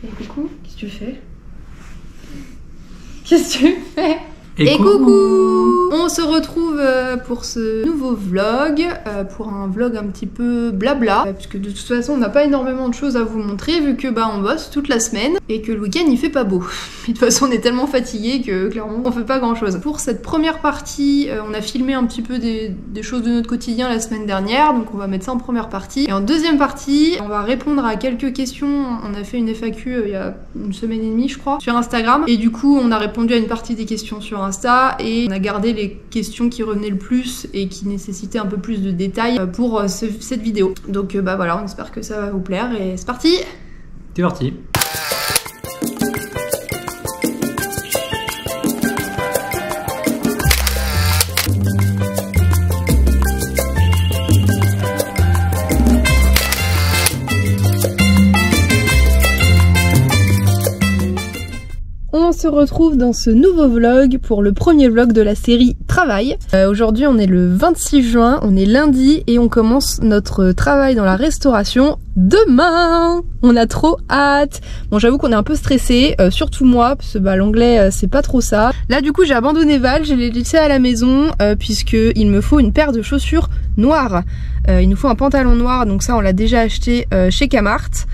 Et coucou, qu'est-ce que tu fais? Qu'est-ce que tu fais? Et coucou! On se retrouve pour ce nouveau vlog, pour un vlog un petit peu blabla, puisque de toute façon on n'a pas énormément de choses à vous montrer vu que on bosse toute la semaine et que le week-end il fait pas beau. Et de toute façon on est tellement fatigué que clairement on fait pas grand chose. Pour cette première partie, on a filmé un petit peu des choses de notre quotidien la semaine dernière, donc on va mettre ça en première partie. Et en deuxième partie, on va répondre à quelques questions. On a fait une FAQ il y a une semaine et demie je crois, sur Instagram. Et du coup on a répondu à une partie des questions sur Insta et on a gardé les questions qui revenaient le plus et qui nécessitaient un peu plus de détails pour cette vidéo. Donc voilà, on espère que ça va vous plaire et c'est parti! C'est parti. On se retrouve dans ce nouveau vlog pour le premier vlog de la série Travail. Aujourd'hui on est le 26 juin, on est lundi et on commence notre travail dans la restauration demain. On a trop hâte. Bon, j'avoue qu'on est un peu stressé, surtout moi, parce que l'anglais c'est pas trop ça. Là du coup j'ai abandonné Val, je l'ai laissé à la maison puisque il me faut une paire de chaussures noires. Il nous faut un pantalon noir, donc ça on l'a déjà acheté chez Kmart.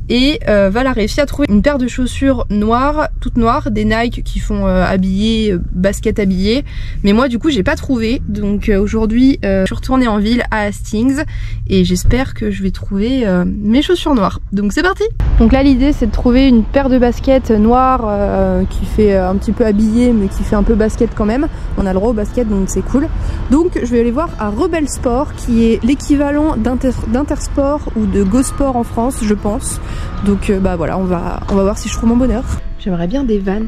Et Val a réussi à trouver une paire de chaussures noires, toutes noires, des Nike qui font habillé, basket habillé. Mais moi du coup j'ai pas trouvé, donc aujourd'hui je suis retournée en ville à Hastings et j'espère que je vais trouver mes chaussures noires. Donc c'est parti. Donc là l'idée c'est de trouver une paire de baskets noires qui fait un petit peu habillé mais qui fait un peu basket quand même. On a le droit au basket donc c'est cool. Donc je vais aller voir à Rebel Sport qui est l'équivalent d'Intersport ou de Go Sport en France je pense. Donc voilà, on va voir si je trouve mon bonheur. J'aimerais bien des Vans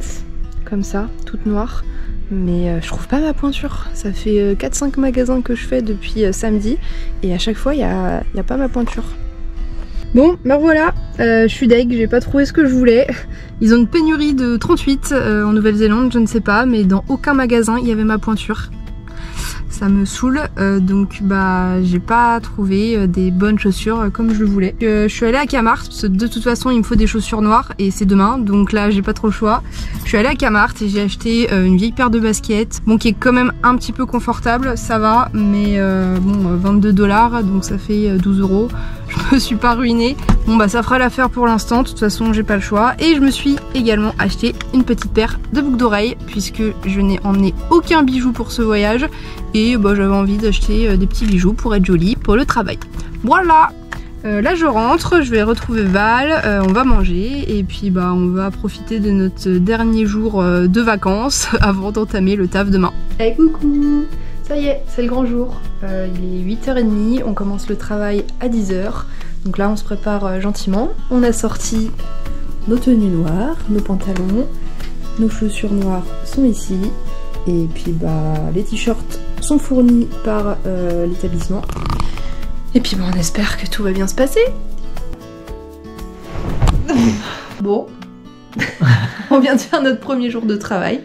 comme ça, toutes noires, mais je trouve pas ma pointure. Ça fait 4-5 magasins que je fais depuis samedi et à chaque fois il y a pas ma pointure. Bon, voilà, je suis deg, j'ai pas trouvé ce que je voulais. Ils ont une pénurie de 38 en Nouvelle-Zélande, je ne sais pas, mais dans aucun magasin il y avait ma pointure. Ça me saoule, donc j'ai pas trouvé des bonnes chaussures comme je le voulais. Je suis allée à Kmart, parce que de toute façon il me faut des chaussures noires et c'est demain, donc là j'ai pas trop le choix. Je suis allée à Kmart et j'ai acheté une vieille paire de baskets, bon qui est quand même un petit peu confortable, ça va, mais bon 22 $, donc ça fait 12 €. Je me suis pas ruinée. Bon ça fera l'affaire pour l'instant, de toute façon j'ai pas le choix. Et je me suis également acheté une petite paire de boucles d'oreilles puisque je n'ai emmené aucun bijou pour ce voyage. Et j'avais envie d'acheter des petits bijoux pour être jolie pour le travail. Voilà. Là je rentre, je vais retrouver Val, on va manger et puis on va profiter de notre dernier jour de vacances avant d'entamer le taf demain. Hey coucou! Ça y est, c'est le grand jour. Il est 8h30, on commence le travail à 10h. Donc là on se prépare gentiment. On a sorti nos tenues noires, nos pantalons, nos chaussures noires sont ici. Et puis les t-shirts sont fournis par l'établissement. Et puis on espère que tout va bien se passer. Bon, on vient de faire notre premier jour de travail.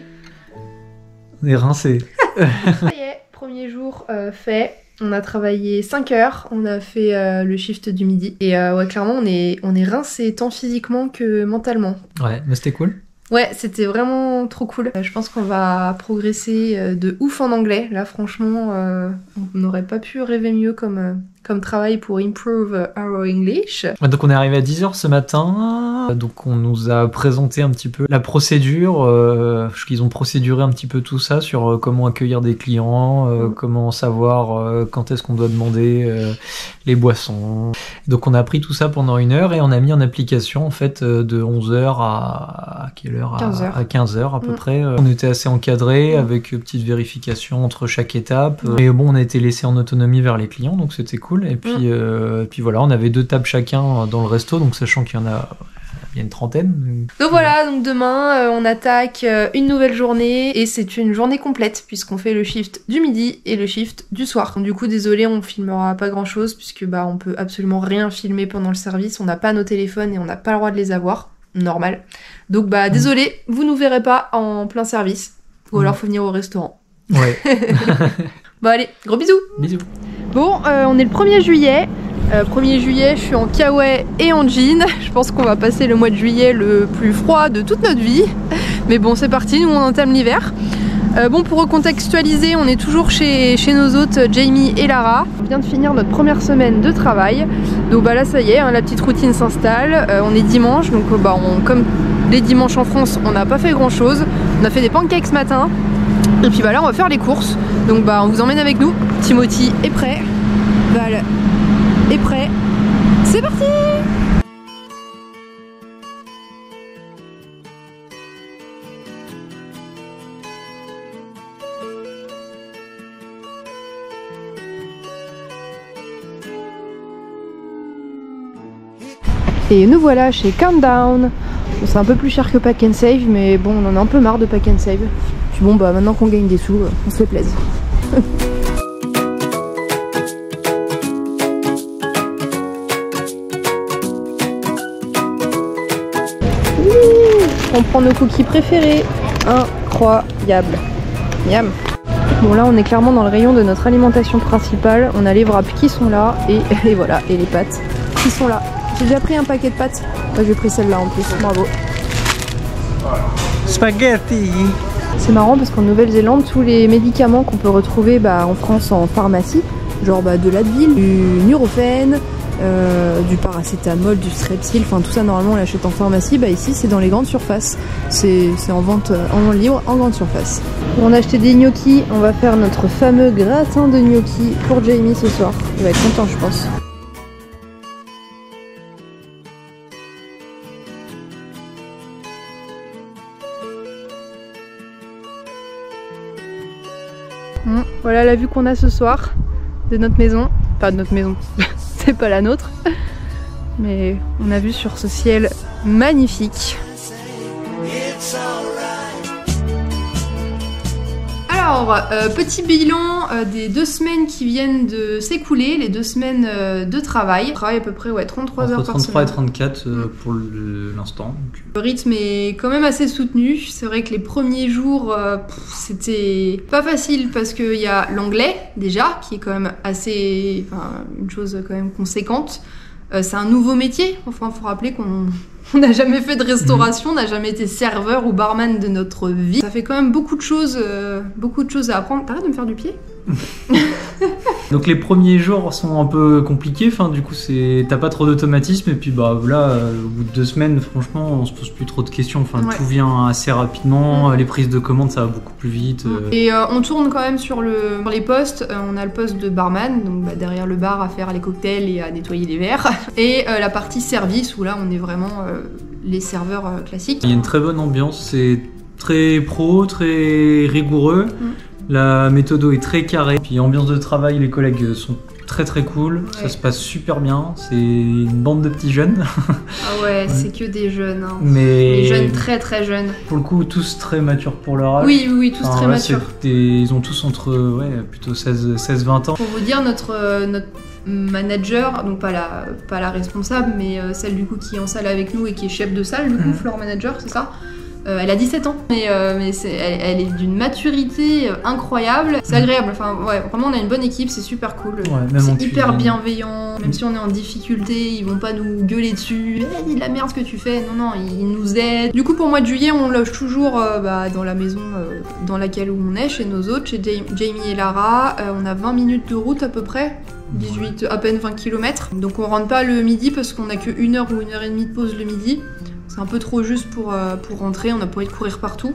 On est rincés. Ça y est, premier jour fait. On a travaillé 5 heures, on a fait le shift du midi. Et ouais, clairement, on est rincés tant physiquement que mentalement. Ouais, mais c'était cool. Ouais, c'était vraiment trop cool. Je pense qu'on va progresser de ouf en anglais. Là, franchement, on n'aurait pas pu rêver mieux comme travail pour improve our English. Donc on est arrivé à 10h ce matin, donc on nous a présenté un petit peu la procédure, qu'ils ont procéduré un petit peu tout ça sur comment accueillir des clients, comment savoir quand est-ce qu'on doit demander les boissons. Donc on a appris tout ça pendant 1 heure et on a mis en application en fait de 11h à quelle heure? 15h. À 15h à peu près. On était assez encadré avec petite vérification entre chaque étape. Mais bon, on a été laissé en autonomie vers les clients, donc c'était cool. Et puis voilà, on avait 2 tables chacun dans le resto, donc sachant qu'il y en a une 30aine. Donc voilà, donc demain on attaque une nouvelle journée et c'est une journée complète puisqu'on fait le shift du midi et le shift du soir. Donc, du coup désolé, on filmera pas grand chose puisque on peut absolument rien filmer pendant le service, on n'a pas nos téléphones et on n'a pas le droit de les avoir, normal. Donc désolé, vous nous verrez pas en plein service ou alors faut venir au restaurant. Ouais. Bon allez, gros bisous. Bisous. Bon, on est le 1er juillet. 1er juillet, je suis en kawaii et en jean. Je pense qu'on va passer le mois de juillet le plus froid de toute notre vie. Mais bon, c'est parti, nous on entame l'hiver. Bon, pour recontextualiser, on est toujours chez nos hôtes Jamie et Lara. On vient de finir notre première semaine de travail. Donc bah là ça y est, hein, la petite routine s'installe. On est dimanche, donc comme les dimanches en France, on n'a pas fait grand chose. On a fait des pancakes ce matin. Et puis bah là on va faire les courses. Donc bah on vous emmène avec nous. Timothy est prêt. Val est prêt. C'est parti! Et nous voilà chez Countdown. Bon, c'est un peu plus cher que Pack and Save, mais bon, on en a un peu marre de Pack and Save. Puis bon, bah maintenant qu'on gagne des sous, on se fait plaisir. On prend nos cookies préférés. Incroyable. Miam. Bon là on est clairement dans le rayon de notre alimentation principale. On a les wraps qui sont là et voilà, et les pâtes qui sont là. J'ai déjà pris un paquet de pâtes. J'ai pris celle-là en plus, bravo. Spaghetti. C'est marrant parce qu'en Nouvelle-Zélande, tous les médicaments qu'on peut retrouver en France en pharmacie, genre de l'Advil, du Nurofen, du paracétamol, du Strepsil, enfin tout ça normalement on l'achète en pharmacie, ici c'est dans les grandes surfaces. C'est en vente libre en grande surface. On a acheté des gnocchis, on va faire notre fameux gratin de gnocchis pour Jamie ce soir. Il va être content je pense. Voilà la vue qu'on a ce soir de notre maison, enfin de notre maison, c'est pas la nôtre, mais on a vu sur ce ciel magnifique. Alors, petit bilan des 2 semaines qui viennent de s'écouler, les 2 semaines de travail. On travaille à peu près 33 heures par semaine. 33 et 34 pour l'instant. Le rythme est quand même assez soutenu. C'est vrai que les premiers jours, c'était pas facile parce qu'il y a l'anglais déjà, qui est quand même assez, une chose quand même conséquente. C'est un nouveau métier. Enfin, faut rappeler qu'on n'a jamais fait de restauration, on n'a jamais été serveur ou barman de notre vie. Ça fait quand même beaucoup de choses à apprendre. T'arrêtes de me faire du pied? Donc les premiers jours sont un peu compliqués, du coup t'as pas trop d'automatisme et puis là au bout de 2 semaines franchement on se pose plus trop de questions, tout vient assez rapidement, les prises de commandes ça va beaucoup plus vite. Et on tourne quand même sur les postes, on a le poste de barman, donc derrière le bar à faire les cocktails et à nettoyer les verres, et la partie service où là on est vraiment les serveurs classiques. Il y a une très bonne ambiance, c'est très pro, très rigoureux. La méthode est très carrée, puis ambiance de travail, les collègues sont très très cool, ça se passe super bien, c'est une bande de petits jeunes. Ah ouais, c'est que des jeunes, hein. Mais des jeunes très très jeunes. Pour le coup, tous très matures pour leur âge. Oui, tous très matures. Ils ont tous entre plutôt 16-20 ans. Pour vous dire, notre manager, donc pas la responsable, mais celle du coup qui est en salle avec nous et qui est chef de salle, du coup, floor manager, c'est ça? Elle a 17 ans, mais elle est d'une maturité incroyable. C'est agréable, vraiment on a une bonne équipe, c'est super cool. C'est hyper bienveillant, même si on est en difficulté, ils vont pas nous gueuler dessus. Dis de la merde ce que tu fais, non, ils nous aident. Du coup pour le mois de juillet, on loge toujours dans la maison dans laquelle on est, chez nos hôtes, chez Jamie et Lara. On a 20 minutes de route à peu près. À peine 20 km. Donc on rentre pas le midi parce qu'on a que 1 heure ou 1 heure et demie de pause le midi. C'est un peu trop juste pour rentrer, on a pas envie de courir partout.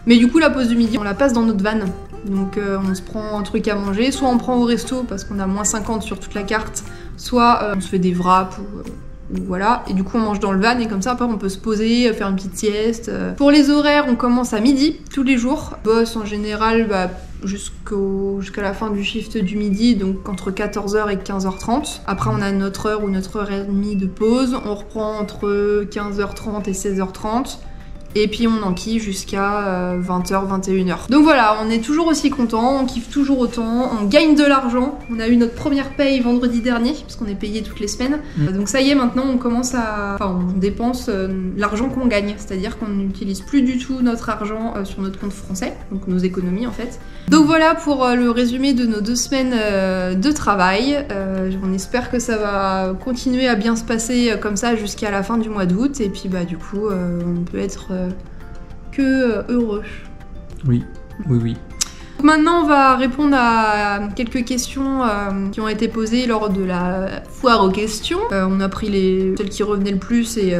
Mais du coup la pause du midi on la passe dans notre van. Donc on se prend un truc à manger, soit on prend au resto parce qu'on a moins 50 sur toute la carte, soit on se fait des wraps ou voilà. Et du coup on mange dans le van et comme ça après on peut se poser, faire une petite sieste. Pour les horaires on commence à midi tous les jours. Boss en général jusqu'à la fin du shift du midi, donc entre 14h et 15h30. Après on a notre heure ou notre heure et demie de pause, on reprend entre 15h30 et 16h30. Et puis on enquille jusqu'à 20h, 21h. Donc voilà, on est toujours aussi content, on kiffe toujours autant, on gagne de l'argent. On a eu notre première paye vendredi dernier, parce qu'on est payé toutes les semaines. Donc ça y est, maintenant on commence à... Enfin, on dépense l'argent qu'on gagne. C'est-à-dire qu'on n'utilise plus du tout notre argent sur notre compte français, donc nos économies en fait. Donc voilà pour le résumé de nos 2 semaines de travail. On espère que ça va continuer à bien se passer comme ça jusqu'à la fin du mois d'août. Et puis bah du coup, on peut être que heureux. Oui, oui, oui. Maintenant, on va répondre à quelques questions qui ont été posées lors de la foire aux questions. On a pris celles qui revenaient le plus et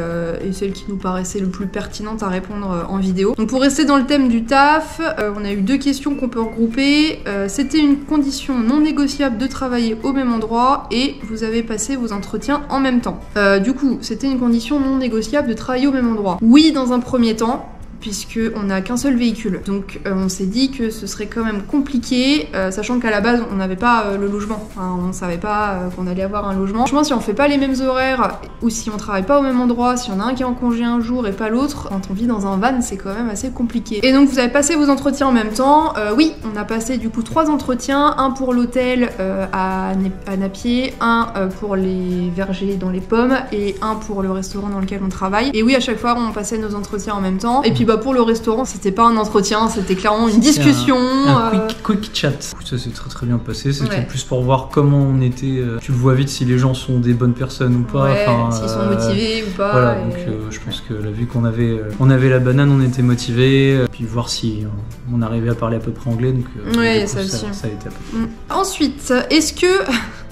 celles qui nous paraissaient le plus pertinentes à répondre en vidéo. Donc pour rester dans le thème du taf, on a eu 2 questions qu'on peut regrouper. C'était une condition non négociable de travailler au même endroit et vous avez passé vos entretiens en même temps. Du coup, c'était une condition non négociable de travailler au même endroit. Oui, dans un premier temps, puisqu'on n'a qu'un seul véhicule. Donc on s'est dit que ce serait quand même compliqué, sachant qu'à la base on n'avait pas le logement. Enfin, on savait pas qu'on allait avoir un logement. Franchement, si on fait pas les mêmes horaires, ou si on travaille pas au même endroit, si on a un qui est en congé un jour et pas l'autre, quand on vit dans un van, c'est quand même assez compliqué. Et donc vous avez passé vos entretiens en même temps. Oui, on a passé du coup 3 entretiens, un pour l'hôtel à Napier, un pour les vergers dans les pommes, et un pour le restaurant dans lequel on travaille. Et oui, à chaque fois on passait nos entretiens en même temps. Et puis pour le restaurant, c'était pas un entretien, c'était clairement une discussion. Un quick chat. Ça s'est très très bien passé. C'était plus pour voir comment on était. Tu le vois vite si les gens sont des bonnes personnes ou pas. Ouais, s'ils sont motivés ou pas. Voilà, donc je pense que là, vu qu'on avait la banane, on était motivés. Puis voir si on arrivait à parler à peu près anglais. Donc ouais, coup, ça aussi. Ça a été à peu près. Ensuite, est-ce que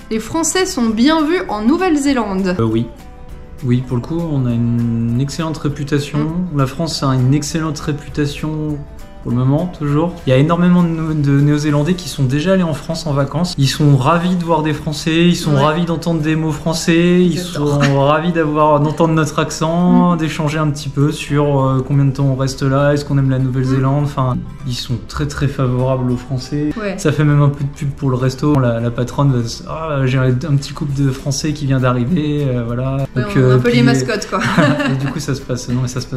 les Français sont bien vus en Nouvelle-Zélande? Oui. Oui, pour le coup, on a une excellente réputation. La France a une excellente réputation pour le moment, toujours. Il y a énormément de Néo-Zélandais qui sont déjà allés en France en vacances. Ils sont ravis de voir des Français, ils sont ravis d'entendre des mots français, ils sont ravis d'entendre notre accent, d'échanger un petit peu sur combien de temps on reste là, est-ce qu'on aime la Nouvelle-Zélande. Enfin, ils sont très très favorables aux Français. Ouais. Ça fait même un peu de pub pour le resto. La patronne va se j'ai un petit couple de Français qui vient d'arriver, voilà. Ouais, donc, on a un peu les mascottes, quoi. Et du coup, ça se passe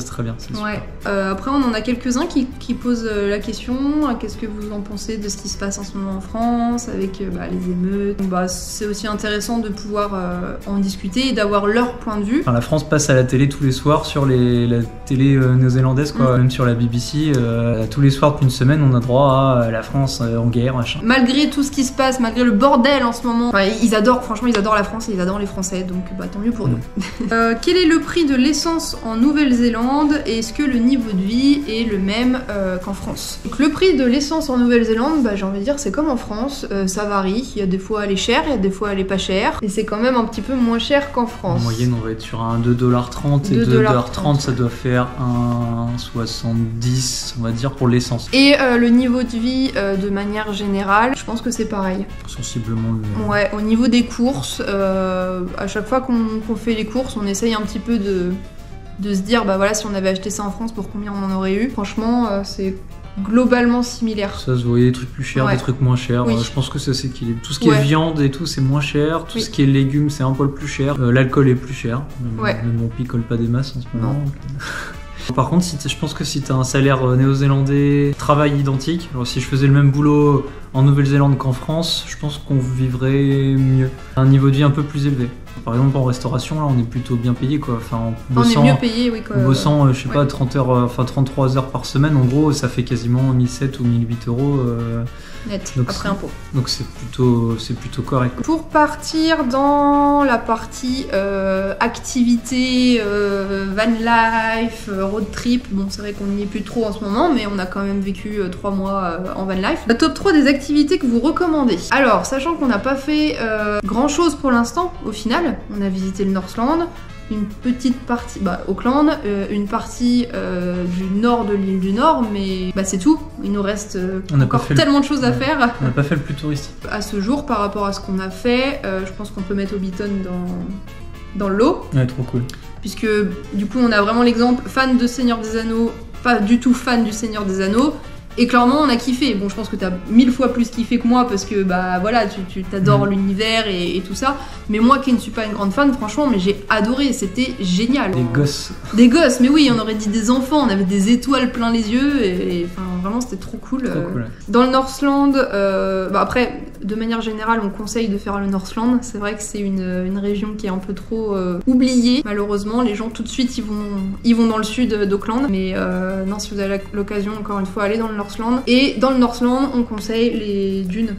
très bien. Ouais. Après, on en a quelques-uns qui posent la question, qu'est-ce que vous en pensez de ce qui se passe en ce moment en France avec les émeutes. Donc, c'est aussi intéressant de pouvoir en discuter et d'avoir leur point de vue. Enfin, la France passe à la télé tous les soirs sur la télé néo-zélandaise, quoi. Même sur la BBC, tous les soirs depuis une semaine, on a droit à la France en guerre, machin. Malgré tout ce qui se passe, malgré le bordel en ce moment, ils adorent la France et ils adorent les Français, donc tant mieux pour nous. Quel est le prix de l'essence en Nouvelle-Zélande et est-ce que le niveau de vie est le même qu'en France? Donc le prix de l'essence en Nouvelle-Zélande, j'ai envie de dire c'est comme en France, ça varie, il y a des fois elle est chère, il y a des fois elle est pas chère, et c'est quand même un petit peu moins cher qu'en France. En moyenne on va être sur un 2,30$ et 2,30$ ça doit faire un 70 on va dire pour l'essence. Et le niveau de vie de manière générale, je pense que c'est pareil. Sensiblement le même. Ouais, au niveau des courses, à chaque fois qu'on fait les courses, on essaye un petit peu de se dire voilà, si on avait acheté ça en France, pour combien on en aurait eu. Franchement, c'est globalement similaire. Ça se voyait, des trucs plus chers, des trucs moins chers. Je pense que ça s'équilibre. Tout ce qui est viande et tout, c'est moins cher. Tout ce qui est légumes, c'est un poil plus cher. L'alcool est plus cher. Mais on picole pas des masses en ce moment. Par contre, je pense que si tu as un salaire néo-zélandais, travail identique, alors si je faisais le même boulot en Nouvelle-Zélande qu'en France, je pense qu'on vivrait mieux. Un niveau de vie un peu plus élevé. Par exemple, en restauration, là, on est plutôt bien payé, quoi. Enfin, on est mieux payé, oui, quoi. En bossant, je sais pas, 33 heures par semaine, en gros, ça fait quasiment 1 700 ou 1 800 euros net, donc après impôt. Donc c'est plutôt correct, quoi. Pour partir dans la partie activité, van life, road trip, bon, c'est vrai qu'on n'y est plus trop en ce moment, mais on a quand même vécu 3 mois en van life. La top 3 des activités que vous recommandez. Alors, sachant qu'on n'a pas fait grand chose pour l'instant, au final, on a visité le Northland, une petite partie, Auckland, une partie du nord de l'île du Nord, mais c'est tout. Il nous reste encore tellement de choses à faire. On n'a pas fait le plus touristique. À ce jour, par rapport à ce qu'on a fait, je pense qu'on peut mettre Hobbiton dans le lot. Ouais, trop cool. Puisque du coup, on a vraiment l'exemple fan de Seigneur des Anneaux, pas du tout fan du Seigneur des Anneaux, Et clairement, on a kiffé. Bon, je pense que t'as 1000 fois plus kiffé que moi parce que bah voilà, tu t'adores l'univers et tout ça. Mais moi qui ne suis pas une grande fan, franchement, mais j'ai adoré. C'était génial. Des gosses. Des gosses, mais oui, on aurait dit des enfants. On avait des étoiles plein les yeux et enfin vraiment, c'était trop cool. Trop cool. Dans le Northland, bah après, de manière générale, on conseille de faire le Northland. C'est vrai que c'est une région qui est un peu trop oubliée. Malheureusement, les gens tout de suite ils vont dans le sud d'Auckland. Mais non, si vous avez l'occasion, encore une fois, allez dans le Northland. Et dans le Northland, on conseille les dunes.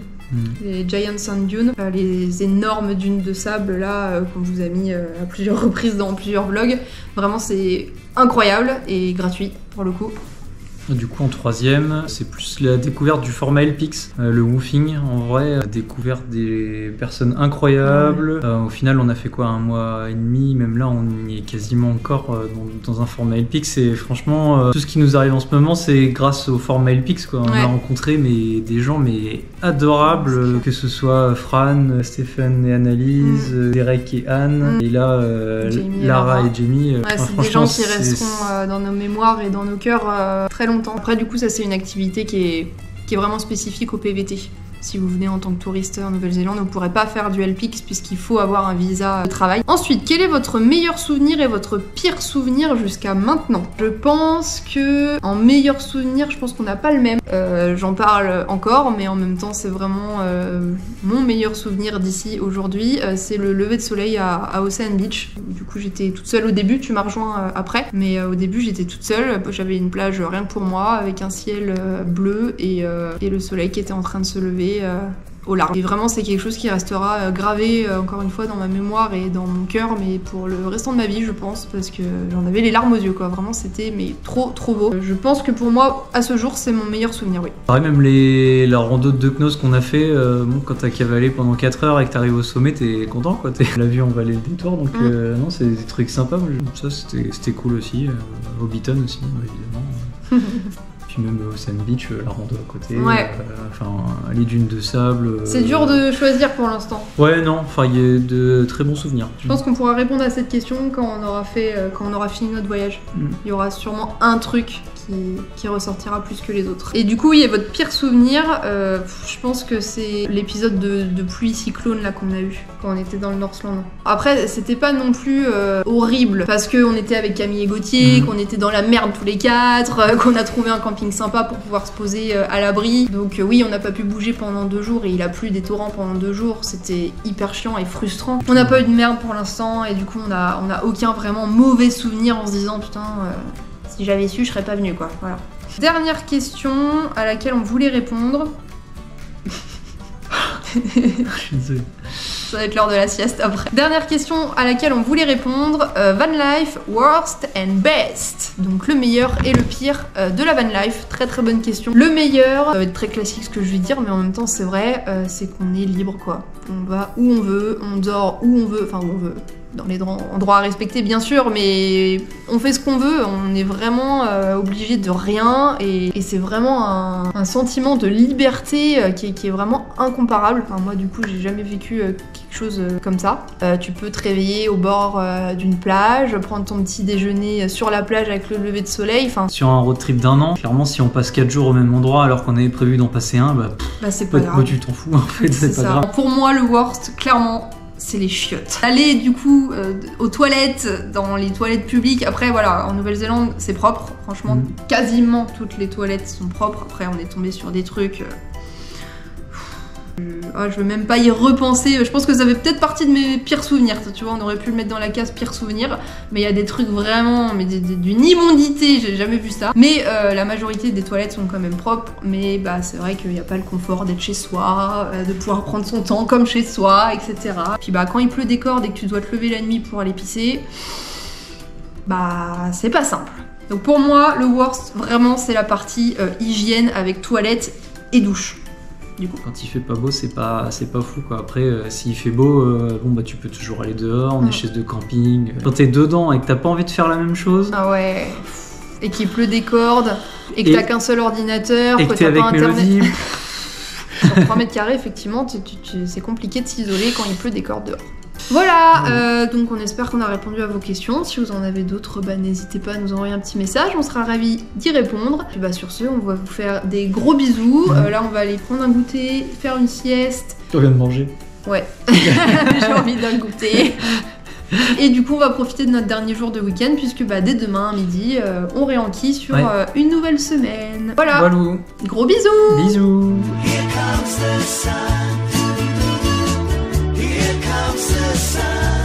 Les Giant Sand Dunes, les énormes dunes de sable là qu'on vous a mis à plusieurs reprises dans plusieurs vlogs. Vraiment, c'est incroyable et gratuit pour le coup. Du coup, en troisième, c'est plus la découverte du format LPX, le woofing. En vrai, découverte des personnes incroyables. Au final, on a fait quoi, 1 mois et demi, même là, on y est quasiment encore dans un format LPX. Et franchement, tout ce qui nous arrive en ce moment, c'est grâce au format LPX, quoi. On a rencontré des gens adorables, que ce soit Fran, Stéphane et Annalise, Derek et Anne, et là, Lara et Jamie. C'est des gens qui resteront dans nos mémoires et dans nos cœurs très longtemps. Après, du coup, ça c'est une activité qui est vraiment spécifique au PVT. Si vous venez en tant que touriste en Nouvelle-Zélande, vous ne pourrez pas faire du LPX puisqu'il faut avoir un visa de travail. Ensuite, quel est votre meilleur souvenir et votre pire souvenir jusqu'à maintenant? Je pense que, en meilleur souvenir, je pense qu'on n'a pas le même. J'en parle encore, mais en même temps, c'est vraiment mon meilleur souvenir d'ici aujourd'hui. C'est le lever de soleil à Ocean Beach. Du coup, j'étais toute seule au début, tu m'as rejoint après. Mais au début, j'étais toute seule. J'avais une plage rien que pour moi, avec un ciel bleu et le soleil qui était en train de se lever au large. Et vraiment, c'est quelque chose qui restera gravé encore une fois dans ma mémoire et dans mon cœur, mais pour le restant de ma vie, je pense, parce que j'en avais les larmes aux yeux, quoi. Vraiment, c'était trop beau. Je pense que pour moi, à ce jour, c'est mon meilleur souvenir, oui. Pareil, même la rando de Knos qu'on a fait, quand t'as cavalé pendant 4 heures et que t'arrives au sommet, t'es content, quoi. La vue en vallée le détour, donc non, c'est des trucs sympas. Ça, c'était cool aussi. Hobbiton aussi, évidemment. Même Ocean Beach, la rando à côté, les dunes de sable. C'est dur de choisir pour l'instant. Ouais, non, il y a de très bons souvenirs. Je pense qu'on pourra répondre à cette question quand on aura fini notre voyage. Il y aura sûrement un truc qui ressortira plus que les autres. Et du coup, oui, et votre pire souvenir, je pense que c'est l'épisode de pluie cyclone là qu'on a eu quand on était dans le Northland. Après, c'était pas non plus horrible parce qu'on était avec Camille et Gauthier, qu'on était dans la merde tous les 4, qu'on a trouvé un camping sympa pour pouvoir se poser à l'abri. Donc oui, on n'a pas pu bouger pendant 2 jours et il a plu des torrents pendant 2 jours. C'était hyper chiant et frustrant. On n'a pas eu de merde pour l'instant et du coup, on a aucun vraiment mauvais souvenir en se disant putain. Si j'avais su, je serais pas venue, quoi. Voilà. Dernière question à laquelle on voulait répondre. Ça va être l'heure de la sieste après. Dernière question à laquelle on voulait répondre. Van life, worst and best. Donc le meilleur et le pire de la van life. Très très bonne question. Le meilleur, ça va être très classique ce que je vais dire, mais en même temps c'est vrai, c'est qu'on est libre, quoi. On va où on veut, on dort où on veut, enfin où on veut. Dans les endroits à respecter bien sûr, mais on fait ce qu'on veut, on est vraiment obligé de rien et c'est vraiment un sentiment de liberté qui est vraiment incomparable. Enfin, moi du coup j'ai jamais vécu quelque chose comme ça. Tu peux te réveiller au bord d'une plage, prendre ton petit déjeuner sur la plage avec le lever de soleil. Enfin, sur un road trip d'1 an, clairement si on passe 4 jours au même endroit alors qu'on avait prévu d'en passer un, c'est pas grave. Tu t'en fous en fait, c'est pas grave. Pour moi le worst, clairement, c'est les chiottes. Aller du coup aux toilettes, dans les toilettes publiques. Après voilà, en Nouvelle-Zélande c'est propre, franchement quasiment toutes les toilettes sont propres. Après on est tombé sur des trucs... je veux même pas y repenser, je pense que ça fait peut-être partie de mes pires souvenirs, tu vois, on aurait pu le mettre dans la case pire souvenir, mais il y a des trucs vraiment, d'une immondité, j'ai jamais vu ça. Mais la majorité des toilettes sont quand même propres, mais c'est vrai qu'il n'y a pas le confort d'être chez soi, de pouvoir prendre son temps comme chez soi, etc. Puis quand il pleut des cordes et que tu dois te lever la nuit pour aller pisser, c'est pas simple. Donc pour moi, le worst, vraiment, c'est la partie hygiène avec toilette et douche. Du coup. Quand il fait pas beau, c'est pas fou, quoi. Après, s'il fait beau, tu peux toujours aller dehors, on est chaise de camping. Quand t'es dedans et que t'as pas envie de faire la même chose. Ah ouais. Et qu'il pleut des cordes, et que t'as qu'un seul ordinateur, et que t'es avec pas internet. Mélodie. Sur 3 mètres carrés, effectivement, c'est compliqué de s'isoler quand il pleut des cordes dehors. Voilà, donc on espère qu'on a répondu à vos questions. Si vous en avez d'autres, n'hésitez pas à nous envoyer un petit message, on sera ravis d'y répondre. Puis sur ce, on va vous faire des gros bisous. Là, on va aller prendre un goûter, faire une sieste. Tu viens de manger? Ouais, j'ai envie d'un goûter. Et du coup, on va profiter de notre dernier jour de week-end, puisque dès demain à midi, on réenquille sur une nouvelle semaine. Voilà. Gros bisous. Bisous. Here comes the sun. Here comes the sun.